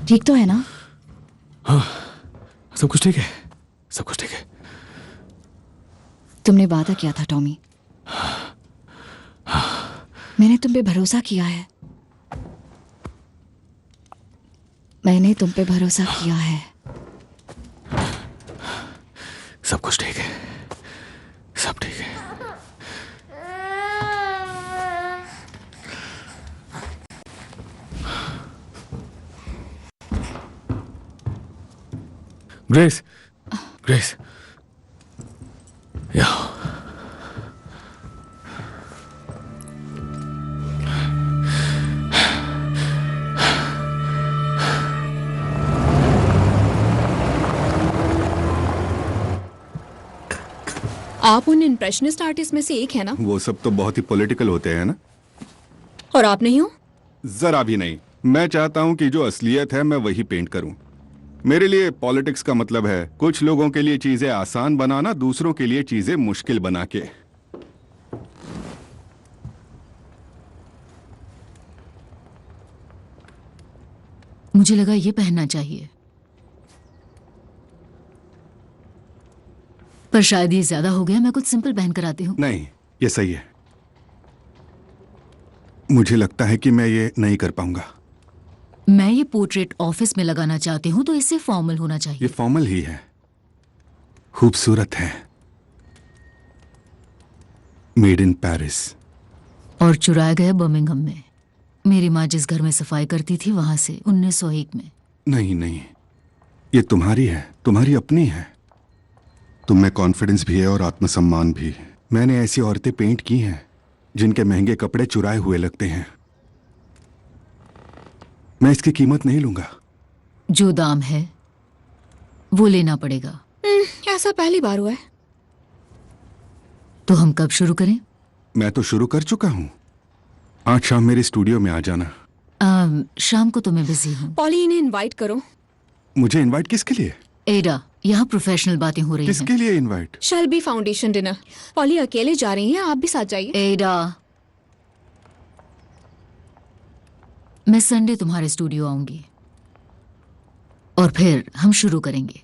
ठीक तो है ना? हाँ, सब कुछ ठीक है, सब कुछ ठीक है। तुमने वादा किया था टॉमी, मैंने तुम पे भरोसा किया है, मैंने तुम पे भरोसा किया है। सब कुछ ठीक है, सब ठीक है। ग्रेस, ग्रेस, या आप उन इम्प्रेशनिस्ट आर्टिस्ट में से एक है ना? वो सब तो बहुत ही पॉलिटिकल होते हैं ना। और आप नहीं हो? जरा भी नहीं। मैं चाहता हूँ कि जो असलियत है मैं वही पेंट करूँ। मेरे लिए पॉलिटिक्स का मतलब है कुछ लोगों के लिए चीजें आसान बनाना, दूसरों के लिए चीजें मुश्किल बना के। मुझे लगा ये पहनना चाहिए, पर शायद ये ज्यादा हो गया। मैं कुछ सिंपल पहन कर आती हूँ। नहीं, ये सही है। मुझे लगता है कि मैं ये नहीं कर पाऊंगा। मैं ये पोर्ट्रेट ऑफिस में लगाना चाहती हूँ, तो इससे फॉर्मल होना चाहिए। ये फॉर्मल ही है, खूबसूरत है, मेड इन पेरिस। और चुराया गया बर्मिंघम में। मेरी माँ जिस घर में सफाई करती थी वहां से 1901 में। नहीं नहीं, ये तुम्हारी है, तुम्हारी अपनी है। तुम में कॉन्फिडेंस भी है और आत्मसम्मान भी। मैंने ऐसी औरतें पेंट की हैं जिनके महंगे कपड़े चुराए हुए लगते हैं। मैं इसकी कीमत नहीं लूंगा। जो दाम है वो लेना पड़ेगा। ऐसा पहली बार हुआ है। तो हम कब शुरू करें? मैं तो शुरू कर चुका हूँ। आज शाम मेरे स्टूडियो में आ जाना। शाम को तो मैं बिजी हूँ। पॉली, इन्हें इनवाइट करो। मुझे इनवाइट किसके लिए? एडा, यहाँ प्रोफेशनल बातें हो रही हैं। किसके लिए invite? Shelby foundation dinner. Poly अकेले जा रही हैं, आप भी साथ जाइए। एडा, मैं संडे तुम्हारे स्टूडियो आऊंगी और फिर हम शुरू करेंगे।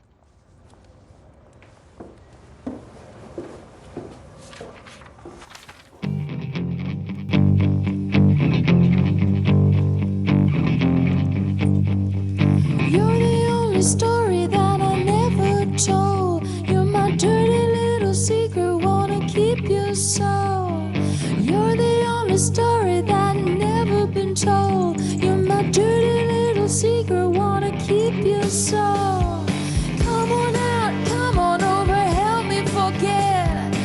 You're the only story that I never told. You're my dirty little secret, wanna keep you so. You're the only story that never been told. You're my dirty little secret, wanna keep you so. Come on out, come on over, help me forget.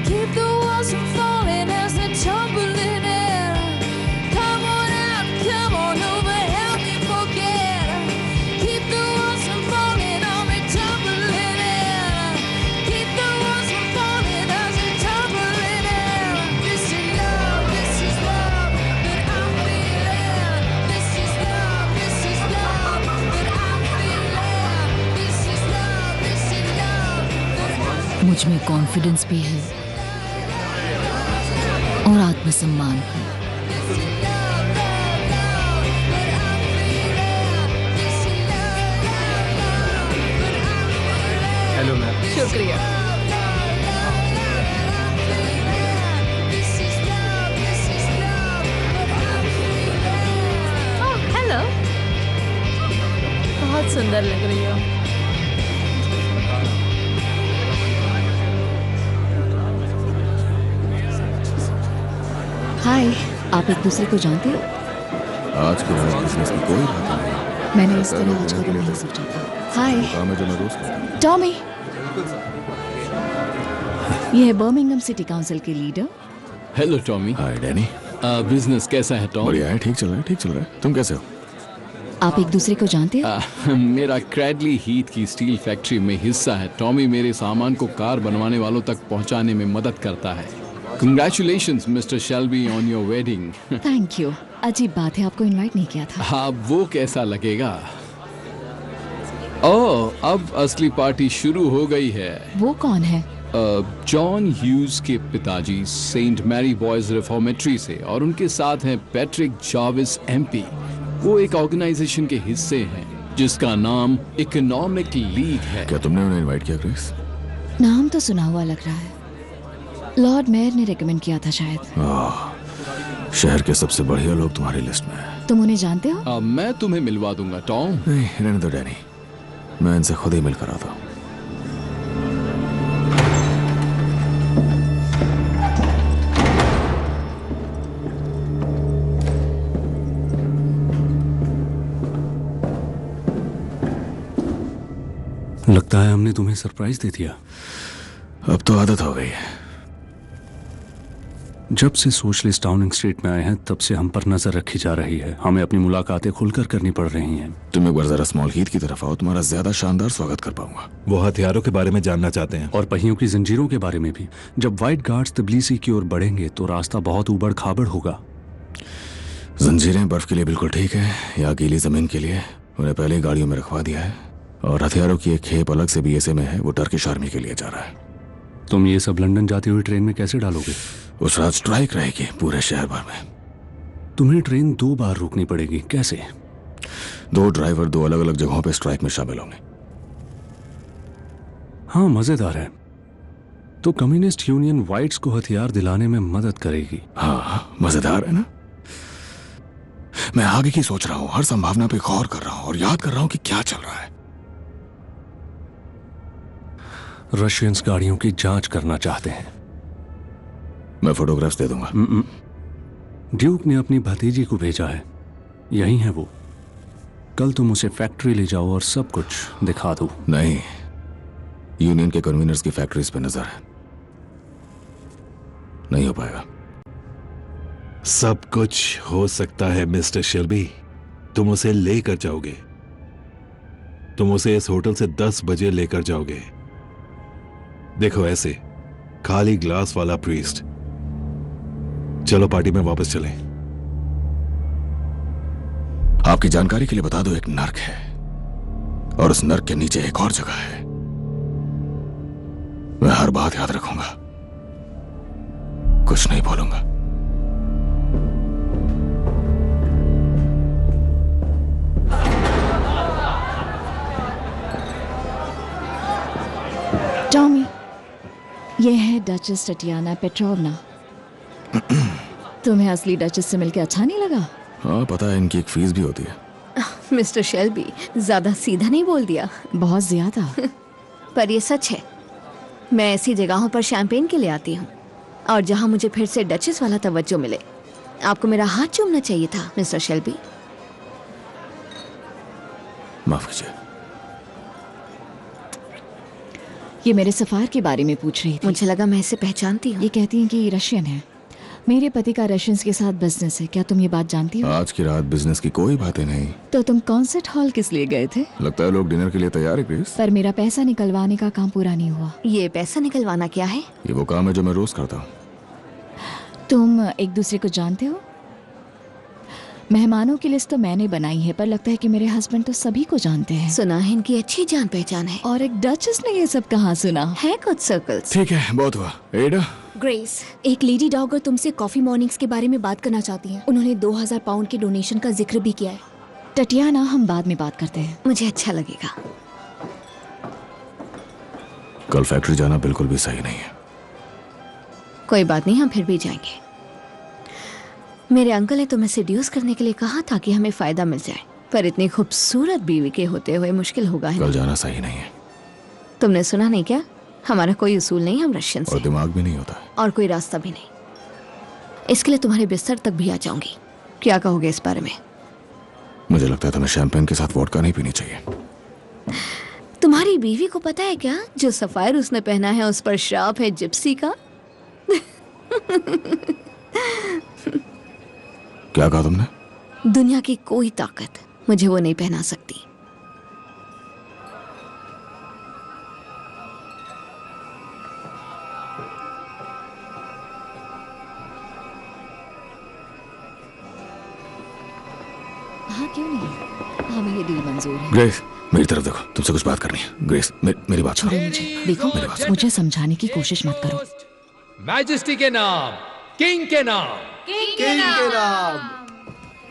Keep the walls from falling as they tumble in air. Come on out, come on over, help me forget. Keep the walls from falling on me, tumble in air. Keep the walls from falling as they tumble in air. This is love that I'm feeling. This is love that I'm feeling. This is love that I'm मुझ में confidence भी है और आत्मसम्मान भी। Hello ma'am. शुक्रिया। Hello, बहुत सुंदर लग रही हो। हाय, आप एक दूसरे को जानते हो? आज के बाद बिजनेस में कोई बात नहीं। मैंने इस तरह आज कभी नहीं सोचा था। हाय काम है जो मैं रोज करता हूँ। टॉमी, ये है बर्मिंघम सिटी काउंसिल के leader. Hello Tommy. Hi Danny. Business कैसा है टॉम? बढ़िया है, ठीक चल रहा है, ठीक चल रहा है। तुम कैसे हो? आप एक दूसरे को जानते हो? मेरा क्रैडली हीथ की स्टील फैक्ट्री में हिस्सा है। टॉमी मेरे सामान को कार बनवाने वालों तक पहुंचाने में मदद करता है। Congratulations, Mr. Shelby, on your wedding. Thank you. अजीब बात है, आपको इनवाइट नहीं किया था। हाँ, वो कैसा लगेगा? ओह, अब असली पार्टी शुरू हो गई है। वो कौन है? जॉन ह्यूज के पिताजी सेंट मैरी बॉयज रिफॉर्मेटरी से, और उनके साथ हैं पैट्रिक जाविस MP। वो एक ऑर्गेनाइजेशन के हिस्से हैं जिसका नाम इकोनॉमिक लीग है। क्या तुमने उन्हें इनवाइट किया ग्रेस? नाम तो सुना हुआ लग रहा है। लॉर्ड मेयर ने रेकमेंड किया था शायद। शहर के सबसे बढ़िया लोग तुम्हारी लिस्ट में हैं। तुम उन्हें जानते हो? मैं तुम्हें मिलवा दूंगा टॉम। नहीं, रहने दो डैनी, मैं इनसे खुद ही मिलकर आता हूँ। लगता है हमने तुम्हें सरप्राइज दे दिया। अब तो आदत हो गई है। जब से सोशलिस्ट टाउनिंग स्ट्रीट में आए हैं तब से हम पर नजर रखी जा रही है। हमें अपनी मुलाकातें खुलकर करनी पड़ रही हैं। तुम एक बार जरा स्मॉल हीथ की तरफ आओ, तुम्हारा ज्यादा शानदार स्वागत कर पाऊंगा। वो हथियारों के बारे में जानना चाहते हैं और पहियों की जंजीरों के बारे में भी। जब व्हाइट गार्ड्स तबलीसी की ओर बढ़ेंगे तो रास्ता बहुत उबड़ खाबड़ होगा। जंजीरें बर्फ के लिए बिल्कुल ठीक है, या गीली जमीन के लिए उन्हें पहले ही गाड़ियों में रखवा दिया है। और हथियारों की एक खेप अलग से बीएसए में है, वो टर्किश आर्मी के लिए जा रहा है। तुम ये सब लंदन जाती हुई ट्रेन में कैसे डालोगे? उस रात स्ट्राइक रहेगी पूरे शहर भर में। तुम्हें ट्रेन 2 बार रोकनी पड़ेगी। कैसे? 2 ड्राइवर 2 अलग अलग जगहों पे स्ट्राइक में शामिल होंगे। हाँ, मजेदार है। तो कम्युनिस्ट यूनियन व्हाइट्स को हथियार दिलाने में मदद करेगी। हाँ, मजेदार है ना? मैं आगे की सोच रहा हूं, हर संभावना पे गौर कर रहा हूं और याद कर रहा हूं कि क्या चल रहा है। रशियंस गाड़ियों की जांच करना चाहते हैं। मैं फोटोग्राफ्स दे दूंगा। ड्यूक ने अपनी भतीजी को भेजा है, यही है वो। कल तुम उसे फैक्ट्री ले जाओ और सब कुछ दिखा दो। नहीं, यूनियन के कन्वीनर्स की फैक्ट्रीज पे नजर है, नहीं हो पाएगा। सब कुछ हो सकता है मिस्टर शेल्बी। तुम उसे लेकर जाओगे, तुम उसे इस होटल से 10 बजे लेकर जाओगे। देखो, ऐसे खाली ग्लास वाला प्रीस्ट। चलो पार्टी में वापस चलें। आपकी जानकारी के लिए बता दो, एक नर्क है और उस नर्क के नीचे एक और जगह है। मैं हर बात याद रखूंगा, कुछ नहीं बोलूंगा। टॉमी, ये है डचेस टटियाना पेट्रोवना। तुम्हें असली डचेस से मिलकर अच्छा नहीं लगा? हाँ, पता है, इनकी एक फीस भी होती है। मिस्टर शेल्बी, ज्यादा सीधा नहीं बोल दिया? बहुत ज्यादा। पर ये सच है, मैं ऐसी जगहों पर शैंपेन के लिए आती हूँ और जहाँ मुझे फिर से डचेस वाला तवज्जो मिले। आपको मेरा हाथ चूमना चाहिए था मिस्टर शेल्बी। माफ कीजिए। ये मेरे सफार के बारे में पूछ रही थी। मुझे लगा मैं इसे पहचानती हूँ। ये कहती हैं कि ये रशियन है। मेरे पति का रशियंस के साथ बिजनेस है। क्या तुम ये बात जानती हो? आज की रात बिजनेस की कोई बातें नहीं। तो तुम कॉन्सर्ट हॉल किस लिए गए थे? लगता है लोग डिनर के लिए तैयार है ग्रेस। पर मेरा पैसा निकलवाने का काम पूरा नहीं हुआ। ये पैसा निकलवाना क्या है? ये वो काम है जो मैं रोज करता हूँ। तुम एक दूसरे को जानते हो? मेहमानों की लिस्ट तो मैंने बनाई है, पर लगता है कि मेरे हस्बैंड तो सभी को जानते हैं। सुना है इनकी अच्छी जान पहचान है। और एक डचेस ने ये सब कहाँ सुना है? कुछ सर्कल्स। ठीक है, बहुत हुआ। एडा, ग्रेस, एक लेडी डॉगर तुमसे कॉफी मॉर्निंग्स के बारे में बात करना चाहती हैं। उन्होंने 2000 पाउंड के डोनेशन का जिक्र भी किया है। टटियाना, हम बाद में बात करते हैं। मुझे अच्छा लगेगा। कल फैक्ट्री जाना बिल्कुल भी सही नहीं है। कोई बात नहीं, हम फिर भी जाएंगे। मेरे अंकल ने तुम्हें सेड्यूस करने के लिए कहा था कि हमें फायदा मिल जाए, पर इतनी खूबसूरत बीवी के होते हुए मुश्किल होगा। कल जाना सही नहीं है। तुमने सुना नहीं क्या? हमारा कोई उसूल नहीं, हम रशियन और दिमाग भी नहीं होता और कोई रास्ता भी नहीं। इसके लिए तुम्हारे बिस्तर तक भी आ जाऊंगी। क्या कहोगे इस बारे में? मुझे लगता है तुम्हें शैंपेन के साथ वोडका नहीं पीनी चाहिए। तुम्हारी बीवी को पता है क्या, जो सफायर उसने पहना है उस पर श्राप है जिप्सी का। क्या कहा तुमने? दुनिया की कोई ताकत मुझे वो नहीं पहना सकती। हाँ, क्यों नहीं? हमें ये डील मंजूर है। ग्रेस, मेरी तरफ देखो, तुमसे कुछ बात करनी है। ग्रेस, मेरी बात सुनो। देखो, मुझे समझाने की कोशिश मत करो। मैजेस्टी के नाम, किंग के नाम, किंग के नाम।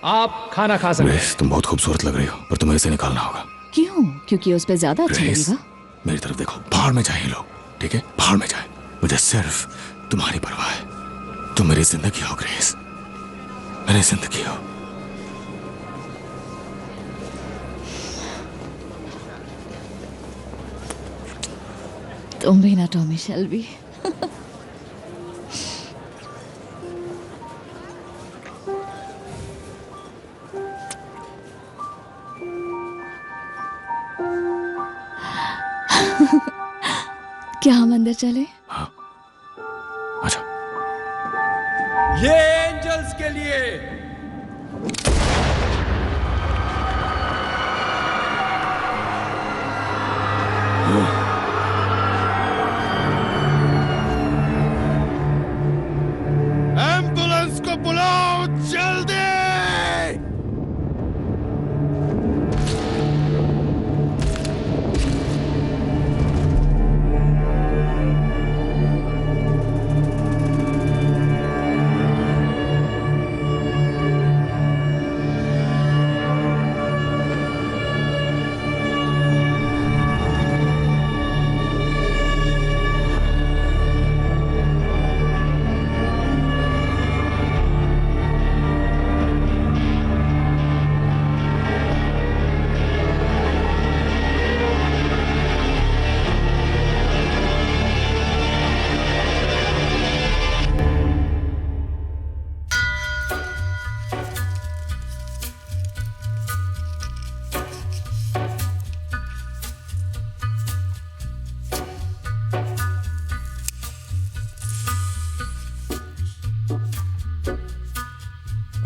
आप खाना खा सकते हैं। ग्रेस, तुम बहुत खूबसूरत लग रही हो, पर तुम्हें इसे निकालना होगा। क्यों? क्योंकि उस पर ज्यादा अच्छा ग्रेस, लगेगा। मेरी तरफ देखो, भाड़ में जाए ये लोग, ठीक है? भाड़ में जाए, मुझे सिर्फ तुम्हारी परवाह है। तुम मेरी जिंदगी हो ग्रेस, मेरी जिंदगी हो। तुम भी ना टॉमी शेल्बी। क्या हम अंदर चले? ये एंजल्स के लिए। एम्बुलेंस को बुलाओ जल्दी।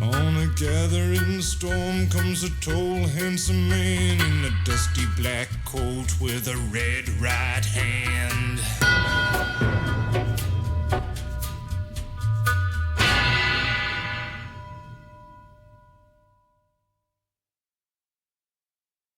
On a gathering storm comes a tall, handsome man in a dusty black coat with a red right hand.